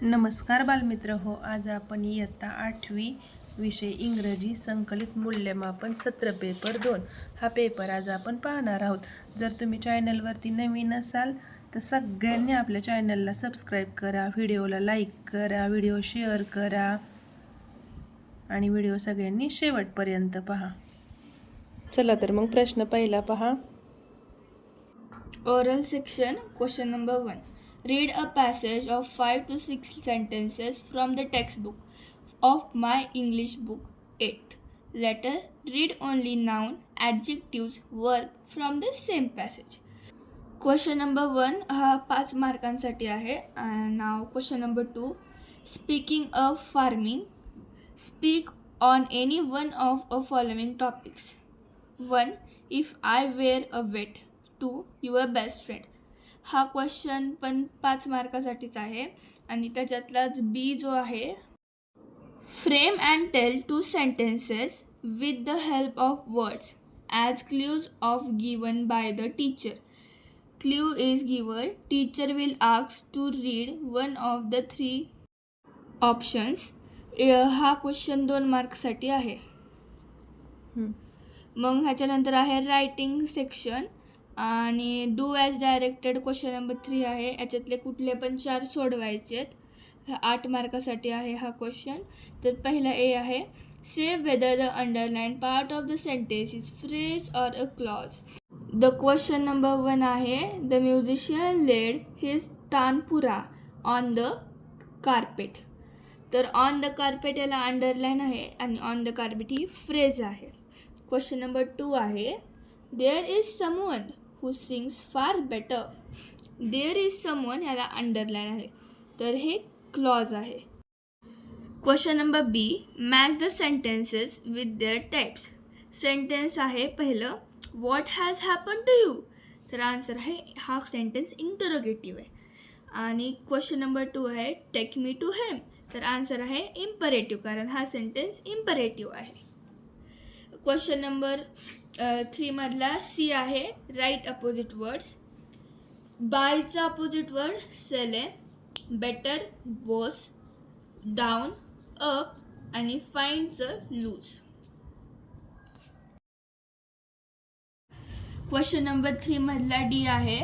नमस्कार बालमित्र हो, आज आपण इयत्ता 8वी विषय इंग्रजी संकलित मूल्यमापन सत्र पेपर 2 हा पेपर आज आपण पाहणार आहोत. जर तुम्ही चॅनलवरती नवीन असाल तर सगळ्यांनी आपल्या चॅनलला सबस्क्राईब करा, व्हिडिओला लाईक करा, व्हिडिओ शेअर करा आणि व्हिडिओ सगळ्यांनी शेवटपर्यंत पहा. चला तर मग प्रश्न पहिला पहा. Oral section, question number 1. Read a passage of 5 to 6 sentences from the textbook of My English Book 8th. Letter, read only noun, adjectives, verb from the same passage. Question number 1 हा 5 मार्कांसाठी आहे. Now question number 2. Speaking of farming, speak on any one of the following topics. 1. If I were a vet. 2. Your best friend. हा question पण 5 मार्कासाठीच आहे आणि त्याच्यातलाच B जो आहे, frame and tell 2 sentences with the help of words as clues of given by the teacher. Clue is giver. Teacher will ask to read one of the 3 options. हा question 2 मार्क्ससाठी आहे. मग ह्याच्यानंतर आहे रायटिंग सेक्शन आणि do as directed. Question number 3 आहे. याच्यातले कुठले पण 4 सोडवायचे आहेत. 8 मार्कासाठी आहे हा क्वेश्चन. तर पहिला ए आहे, say whether the underline part of the sentence is phrase or a clause. The question number 1 आहे, the musician laid his tanpura on the carpet. तर ऑन द कार्पेट याला अंडरलाईन आहे आणि ऑन द कार्पेट ही phrase आहे. Question number 2 आहे, there is someone who sings far better. There is someone याला underline आहे, तर हे क्लॉज आहे. Question number B, match the sentences with their types. Sentence आहे पहिलं, what has happen to you. तर आन्सर आहे, हा सेंटेन्स इंटरोगेटिव्ह आहे. आणि क्वेश्चन नंबर 2 आहे, टेक मी टू हिम. तर आन्सर आहे इम्परेटिव्ह, कारण हा सेंटेन्स इम्परेटिव्ह आहे. क्वेश्चन नंबर 3 मधला सी आहे, राईट अपोजिट वर्ड्स. बायचं opposite word sell, better worse, down up आणि फाइंडचं लूज. क्वेश्चन नंबर 3 मधला डी आहे,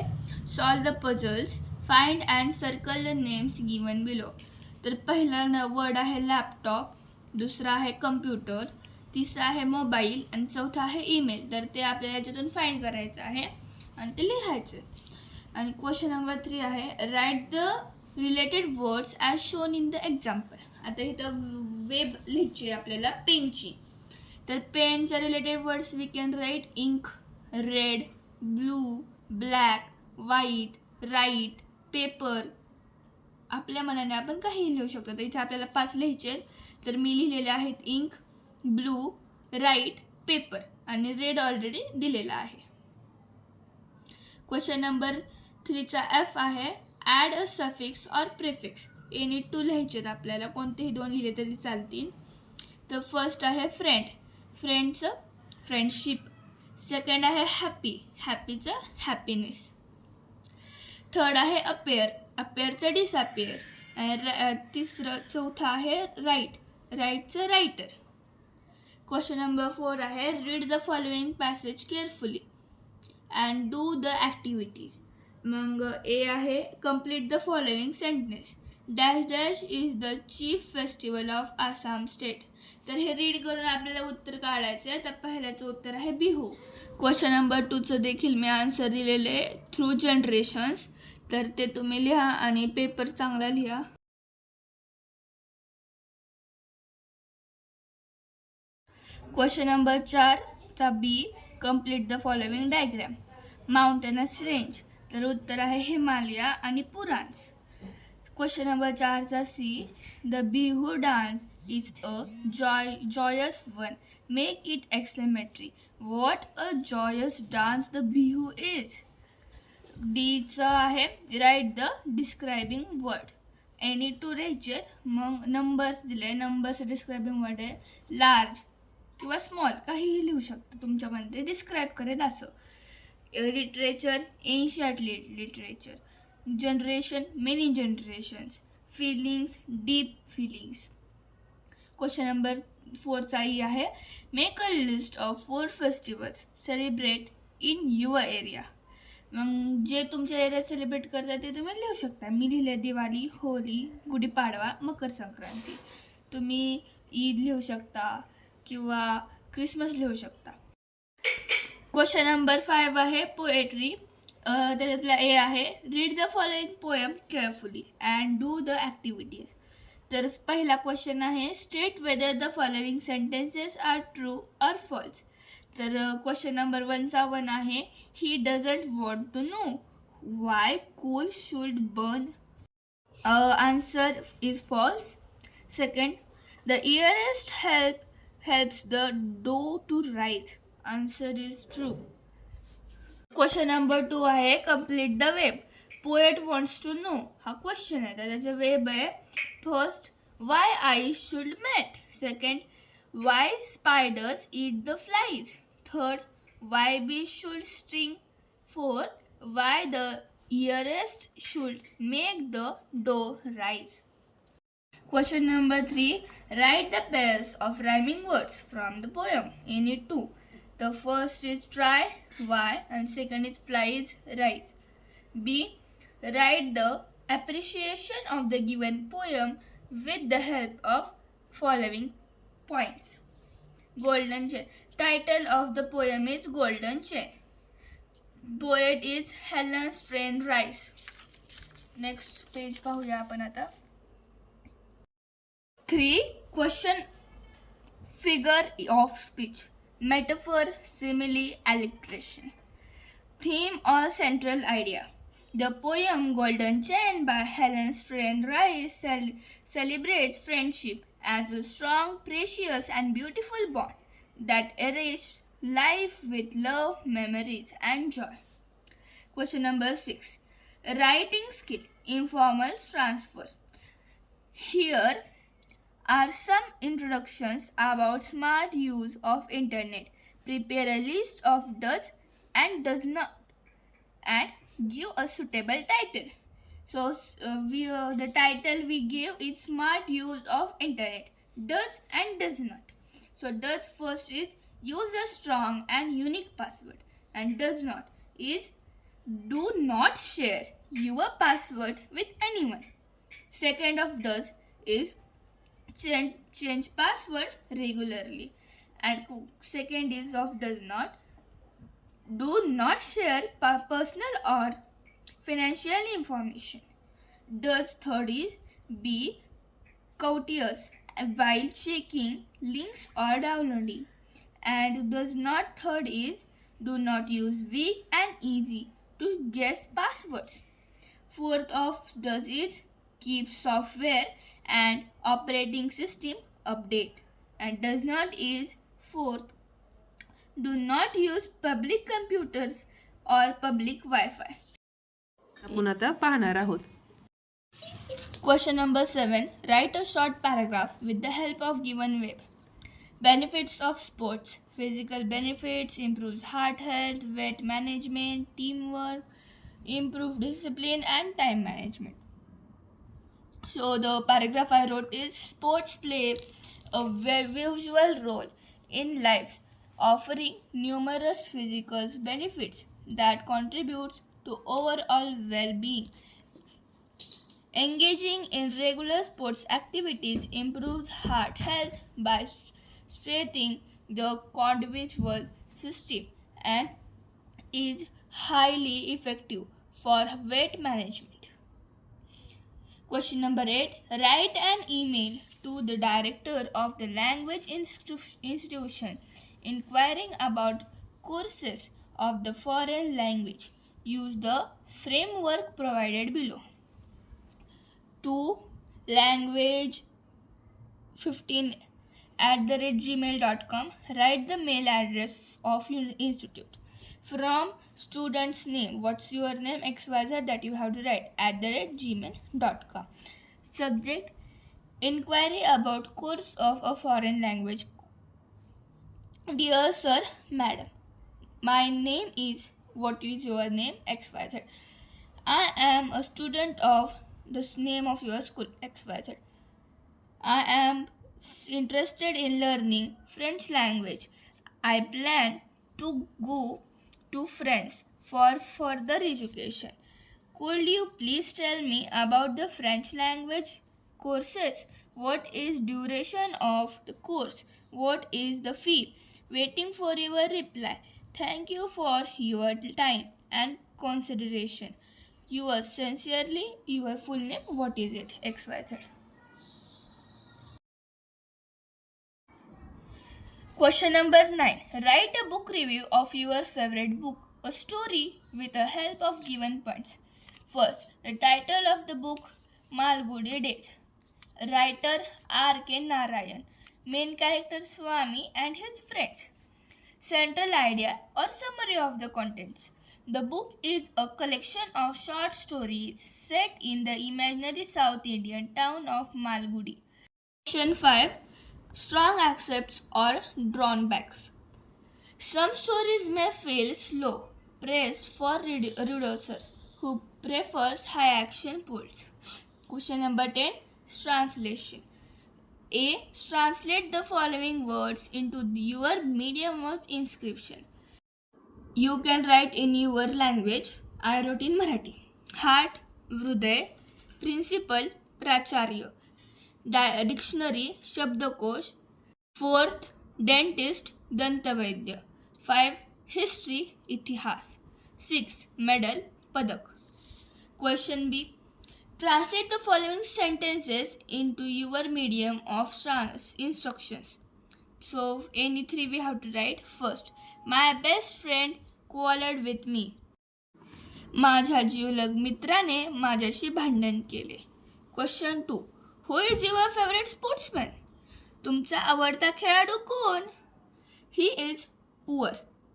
solve the puzzles, find and circle the names given below. तर पहिला वर्ड आहे लॅपटॉप, दुसरा आहे कम्प्युटर, तिसरा आहे मोबाईल आणि चौथा आहे ईमेल. तर ते आपल्याला याच्यातून फाइंड करायचं आहे आणि ते लिहायचं. आणि क्वेश्चन नंबर 3 आहे, write the related words as shown in the example. आता इथं वेब लिहायची आहे आपल्याला पेनची. तर पेनच्या related words we can write ink, red, blue, black, white, write, paper. आपल्या मनाने आपण काहीही लिहू शकतो. तर इथे आपल्याला 5 लिहायचे. तर मी लिहिलेले आहेत इंक, ब्लू, राईट, पेपर आणि रेड ऑलरेडी दिलेला आहे. क्वेश्चन नंबर 3चा एफ आहे, add a suffix or prefix. Any 2 लिहायचे आहेत आपल्याला, कोणतेही 2 लिहिले तरी चालतील. तर फर्स्ट आहे फ्रेंड, फ्रेंडचं फ्रेंडशिप. सेकंड आहे हॅपी, हॅपीचं हॅपीनेस. थर्ड आहे अपेअर, अपेअरचं डिसअपेअर. आणि चौथा आहे राईट, राईटचं रायटर. क्वेश्चन नंबर 4 आहे, read the following passage carefully and do the activities. मग ए आहे, complete the following sentence, dash dash is the chief festival of Assam state. तर हे रीड करून आपल्याला उत्तर काढायचं आहे. तर पहिल्याचं उत्तर आहे बिहू. क्वेश्चन नंबर 2चं देखील मी आन्सर दिलेले थ्रू जनरेशन्स. तर ते तुम्ही लिहा आणि पेपर चांगला लिहा. क्वेश्चन नंबर 4चा B, complete the following diagram. Mountainous range, तर उत्तर आहे हिमालया आणि पुरान्स. क्वेश्चन नंबर 4चा C, the Bihu dance is a joyous one, make it exclamatory. What a joyous dance the Bihu is. डीचं आहे, write the describing word. Any 2 लिहायचे. मग नंबर्स दिले, नंबर्स डिस्क्रायबिंग वर्ड आहे, लार्ज किंवा स्मॉल, काहीही लिहू शकतो तुमच्यामध्ये डिस्क्राईब करेल असं. Literature, ancient literature. Generation, many generations. feelings, deep feelings. Question number 4 चा ही आहे. Make a list of 4 festivals celebrate in your area. मग जे तुमच्या एरियात सेलिब्रेट करतात ते तुम्ही लिहू शकता. मी लिहिले दिवाळी, होळी, गुढीपाडवा, मकर संक्रांती. तुम्ही ईद लिहू शकता किंवा क्रिसमस लिहू शकता. क्वेश्चन नंबर 5 आहे पोएट्री. त्याच्यातला ए आहे read the following poem carefully and do the activities. तर पहिला क्वेश्चन आहे state whether the following sentences are true or false. तर क्वेश्चन नंबर 1 आहे he doesn't want to know why coal should burn. Answer is false. Second the yeast helps the dough to rise. Answer is true. Question number 2 आहे complete the web. Poet wants to know. हा question आहे त्याचा web आहे. First why eyes should melt. Second why spiders eat the flies. Third why bees should sting. Fourth why the earest should make the dough rise. Question number 3. Write the pairs of rhyming words from the poem. Any two. The first is try, why, and second is flies, rise. B. Write the appreciation of the given poem with the help of following points. Golden Chain. Title of the poem is Golden Chain. Poet is Helen Strain Rice. Next page पाहूया आपण आता. 3. Question figure of speech. Metaphor, simile, alliteration. Theme or central idea. The poem Golden Chain by Helen Strain Rice celebrates friendship as a strong, precious, and beautiful bond that enriches life with love, memories, and joy. Question number 6. Writing skill, informal transfer. Here are some introductions about smart use of internet. Prepare a list of does and does not and give a suitable title. So the title we give is smart use of internet. Does and does not. So does first is use a strong and unique password, and does not is do not share your password with anyone. Second of does is change password regularly, and second is of does not do not share personal or financial information. Does third is be courteous while checking links or downloading, and does not third is do not use weak and easy to guess passwords. Fourth of does is keep software and operating system update, and does not is fourth do not use public computers or public Wi-Fi. आपण आता पाहणार आहोत. Question number 7. Write a short paragraph with the help of given web. Benefits of sports. Physical benefits, improves heart health, weight management, teamwork, improve discipline, and time management. So the paragraph I wrote is sports play a visual role in life, offering numerous physical benefits that contributes to overall well-being. Engaging in regular sports activities improves heart health by strengthening the cardiovascular system and is highly effective for weight management. Question number 8. Write an email to the director of the language institution inquiring about courses of the foreign language. Use the framework provided below. 2. language15@gmail.com. Write the mail address of your institute. From student's name, what's your name, xyz, that you have to write @gmail.com. Subject inquiry about course of a foreign language. Dear sir, madam, my name is, what is your name, xyz. I am a student of the name of your school, XYZ. I am interested in learning French language. I plan to go to France for further education. Could you please tell me about the French language courses? What is duration of the course? What is the fee? Waiting for your reply. Thank you for your time and consideration. Yours sincerely, your full name, what is it? XYZ. Question number 9. Write a book review of your favorite book, a story with the help of given points. First, the title of the book, Malgudi Days. Writer R.K. Narayan. Main character Swami and his friends. Central idea or summary of the contents. The book is a collection of short stories set in the imaginary South Indian town of Malgudi. Question 5. Strong accepts or drawbacks. Some stories may feel slow, praised for readers who prefers high action pulls. Question number 10. Translation. A. Translate the following words into your medium of inscription. You can write in your language. I wrote in Marathi. Heart, Hruday, Principal, Pracharya. Dictionary, Shabdakosh. 4th, Dentist, Dantavaidya. 5. History, Itihas. 6. Medal, Padak. Question B. Translate the following sentences into your medium of instructions. So, any 3 we have to write. First, my best friend quarreled with me. माझ्या जिवलग मित्राने माझ्याशी भांडण केले. Question 2. Who is your favorite sportsman? तुमचा आवडता खेळाडू कोण? He is poor,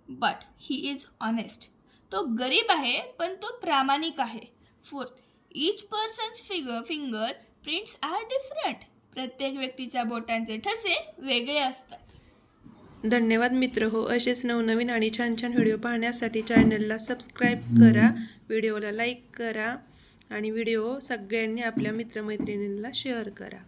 but he is honest. तो गरीब आहे पण तो प्रामाणिक आहे. Fourth, each person's fingerprints are different. प्रत्येक व्यक्तीच्या बोटांचे ठसे वेगळे असतात. धन्यवाद मित्र हो. असेच नवनवीन आणि छान छान व्हिडिओ पाहण्यासाठी चॅनलला सबस्क्राईब करा, व्हिडिओला लाईक करा आणि व्हिडिओ सगळ्यांनी आपल्या मित्रमैत्रिणींना शेअर करा.